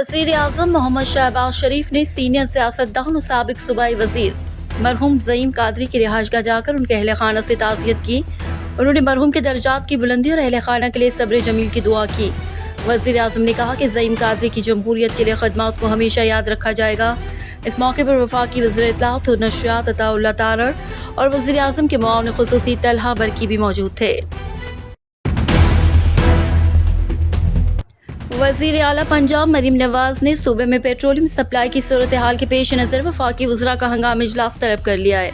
वज़ीर आज़म मोहम्मद शहबाज शरीफ ने सीनियर सियासतदान और साबिक सूबाई वज़ीर मरहूम ज़ईम कादरी की रिहाइशगाह जाकर उनके अहल खाना से ताज़ियत की। उन्होंने मरहूम के दर्जात की बुलंदी और अहल खाना के लिए सब्र जमील की दुआ की। वज़ीर आज़म ने कहा कि ज़ईम कादरी की जमहूरियत के लिए खदमात को हमेशा याद रखा जाएगा। इस मौके पर वफाकी वज़ीर इत्तलात और नशरियात अताउल्लाह तारड़ और वज़ीर आज़म के मुआविन खुसूसी तलहा बरकी भी मौजूद थे। वज़ीर आला पंजाब मरीम नवाज ने सूबे में पेट्रोलियम सप्लाई की सूरत हाल के पेश नज़र वफाकी वज़रा का हंगामी इजलास तलब कर लिया है।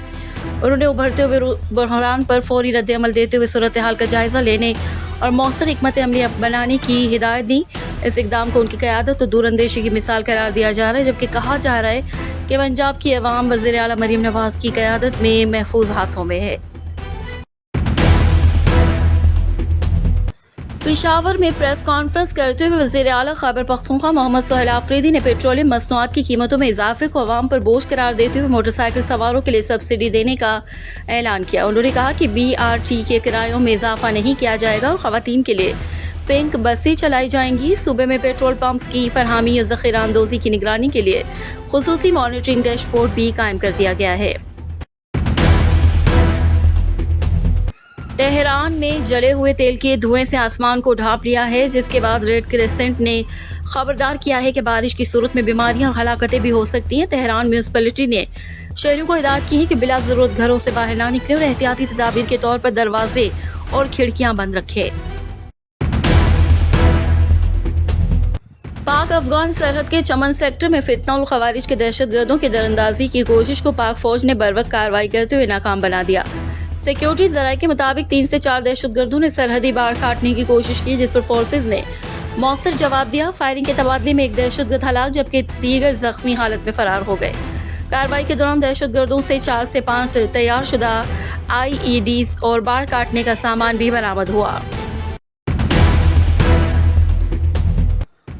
उन्होंने उभरते हुए बहरान पर फौरी रद्द-ए-अमल देते हुए सूरत हाल का जायज़ा लेने और मौसर हिकमत अमली बनाने की हिदायत दी। इस इक़दाम को उनकी क़यादत और दूरअंदेशी की मिसाल करार दिया जा रहा है, जबकि कहा जा रहा है कि पंजाब की अवाम वज़ीर आला मरीम नवाज की क़यादत में महफूज हाथों में है। पेशावर में प्रेस कॉन्फ्रेंस करते हुए वज़ीर आला खैबर पख्तूनख्वा मोहम्मद सोहेल आफरीदी ने पेट्रोलियम मसनूआत की कीमतों में इजाफे को अवाम पर बोझ करार देते हुए मोटरसाइकिल सवारों के लिए सब्सिडी देने का ऐलान किया। उन्होंने कहा कि BRT के किरायों में इजाफा नहीं किया जाएगा और ख़वातीन के लिए पिंक बसें चलाई जाएंगी। सूबे में पेट्रोल पंप्स की फरहमी या ज़ख़ीरा अंदोज़ी की निगरानी के लिए खुसूसी मॉनिटरिंग डैशबोर्ड भी कायम कर दिया गया है। तेहरान में जले हुए तेल के धुएं से आसमान को ढांप लिया है, जिसके बाद रेड क्रिसेंट ने खबरदार किया है कि बारिश की सूरत में बीमारियां और हलाकतें भी हो सकती हैं। तेहरान म्यूनिसिपैलिटी ने शहरियों को हिदायत की है कि बिला ज़रूरत घरों से बाहर ना निकलें और एहतियाती तदाबीर के तौर पर दरवाजे और खिड़कियां बंद रखें। पाक अफगान सरहद के चमन सेक्टर में फितना और खवारिज के दहशतगर्दों की दरअंदाजी की कोशिश को पाक फौज ने बरवक्त कार्रवाई करते हुए नाकाम बना दिया। सिक्योरिटी ज़राए के मुताबिक 3 से 4 दहशतगर्दों ने सरहदी बाड़ काटने की कोशिश की, जिस पर फोर्सेज ने मौसर जवाब दिया। फायरिंग के तबादले में एक दहशतगर्द हलाक जबकि दीगर जख्मी हालत में फरार हो गए। कार्रवाई के दौरान दहशतगर्दों से 4 से 5 तैयार शुदा IEDs और बाड़ काटने का सामान भी बरामद हुआ।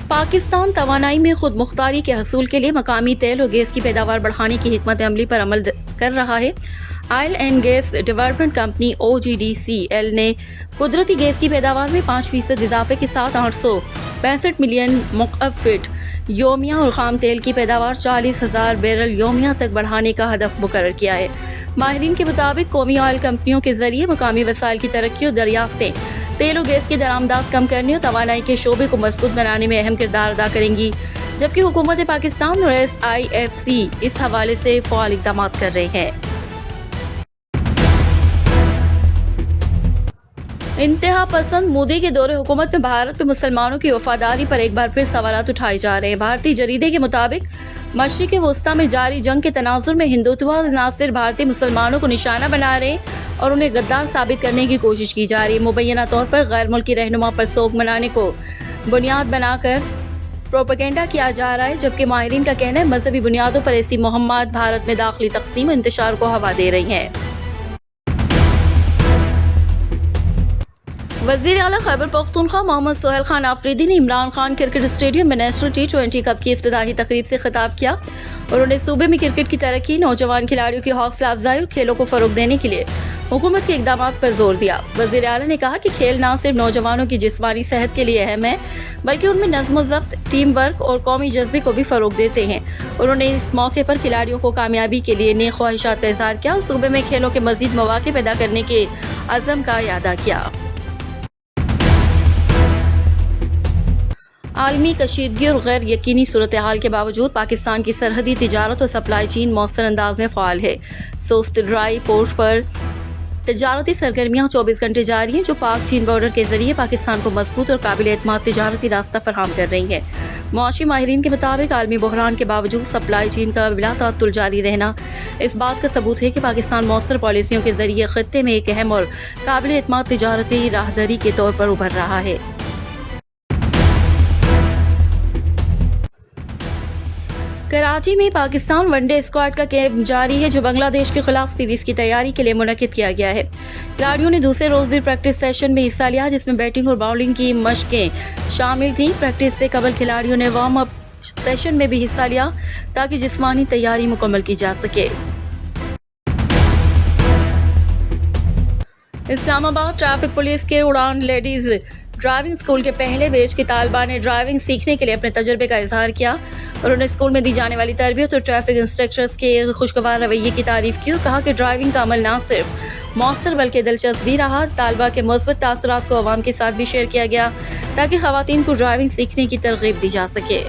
पाकिस्तान तवानाई में खुद मुख्तारी के हसूल के लिए मकामी तेल और गैस की पैदावार बढ़ाने की हिकमत अमली पर अमल कर रहा है। Oil and gas development company OGDCL ने कुदरती गैस की पैदावार में 5% इजाफे के साथ 865 मिलियन मुकअब फीट योमिया और खाम तेल की पैदावार 40,000 बैरल योमिया तक बढ़ाने का हदफ मुकर्रर किया है। माहिरीन के मुताबिक कौमी ऑयल कंपनियों के जरिए मकामी वसाइल की तरक्की और दरियाफ्तें तेल और गैस की दरामदात कम करने और तवानाई के शोबे को मजबूत बनाने में अहम किरदार अदा करेंगी, जबकि हुकूमत पाकिस्तान और SIFC इस हवाले से फ़आल इक़दाम कर रहे हैं। इंतहा पसंद मोदी के दौरे हुकूमत में भारत में मुसलमानों की वफादारी पर एक बार फिर सवालात उठाए जा रहे हैं। भारतीय जरीदे के मुताबिक मशरिक़ वस्ता में जारी जंग के तनाजुर में हिंदुत्ववाद न सिर्फ भारतीय मुसलमानों को निशाना बना रहे और उन्हें गद्दार साबित करने की कोशिश की जा रही है। मुबैना तौर पर गैर मुल्की रहनुमा पर सोग मनाने को बुनियाद बनाकर प्रोपेगेंडा किया जा रहा है, जबकि माहिरीन का कहना है मजहबी बुनियादों पर ऐसी मुहम्मद भारत में दाखिली तकसीम और इंतशार को हवा दे रही हैं। वज़ीर आला खैबर पख्तूनख्वा मोहम्मद सोहेल खान आफरीदी ने इमरान खान क्रिकेट स्टेडियम में नेशनल T20 कप की इफ्तिताही तकरीब से खिताब किया। उन्होंने सूबे में क्रिकेट की तरक्की, नौजवान खिलाड़ियों की हौसला अफजाई और खेलों को फरोग देने के लिए हुकूमत के इक़दामात पर जोर दिया। वज़ीर आला ने कहा कि खेल न सिर्फ नौजवानों की जिस्मानी सेहत के लिए अहम है, बल्कि उनमें नज़्म व ज़ब्त, टीम वर्क और कौमी जज्बे को भी फरोग देते हैं। उन्होंने इस मौके पर खिलाड़ियों को कामयाबी के लिए नेक ख्वाहिशात का इज़हार किया और सूबे में खेलों के मज़ीद मौक़े पैदा करने के अज़म का इयादा किया। आलमी कशीदगी और गैर यकीनी सूरत हाल के बावजूद पाकिस्तान की सरहदी तिजारत और सप्लाई चेन मौसर अंदाज में फ़ाल है। सोस्ट ड्राई पोर्ट पर तिजारती सरगर्मियाँ 24 घंटे जारी हैं, जो पाक चीन बॉर्डर के जरिए पाकिस्तान को मजबूत और काबिल एतमाद तिजारती रास्ता फराहम कर रही हैं। मुआशी माहिरीन के मुताबिक आलमी बहरान के बावजूद सप्लाई चेन का बिला ताअत्तुल जारी रहना इस बात का सबूत है कि पाकिस्तान मौसर पॉलिसियों के जरिए खत्ते में एक अहम और काबिल एतमाद तिजारती राहदरी के तौर पर उभर रहा है। कराची में पाकिस्तान वनडे स्क्वाड का कैंप जारी है, जो बांग्लादेश के खिलाफ सीरीज की तैयारी के लिए मुनक्किद किया गया है। खिलाड़ियों ने दूसरे रोज भी प्रैक्टिस सेशन में हिस्सा लिया, जिसमें बैटिंग और बाउलिंग की मशकें शामिल थीं। प्रैक्टिस से कबल खिलाड़ियों ने वार्म अप सेशन में भी हिस्सा लिया ताकि जिस्मानी तैयारी मुकम्मल की जा सके। इस्लामाबाद ट्रैफिक पुलिस के उड़ान लेडीज ڈرائیونگ اسکول کے پہلے بیچ کی طالبہ نے ڈرائیونگ سیکھنے کے لیے اپنے تجربے کا اظہار کیا. انہوں نے اسکول میں دی جانے والی تربیت اور ٹریفک انسٹرکٹرز کے خوشگوار رویے کی تعریف کی اور کہا کہ ڈرائیونگ کا عمل نہ صرف مؤثر بلکہ دلچسپ بھی رہا. طالبہ کے مثبت تاثرات کو عوام کے ساتھ بھی شیئر کیا گیا تاکہ خواتین کو ڈرائیونگ سیکھنے کی ترغیب دی جا سکے.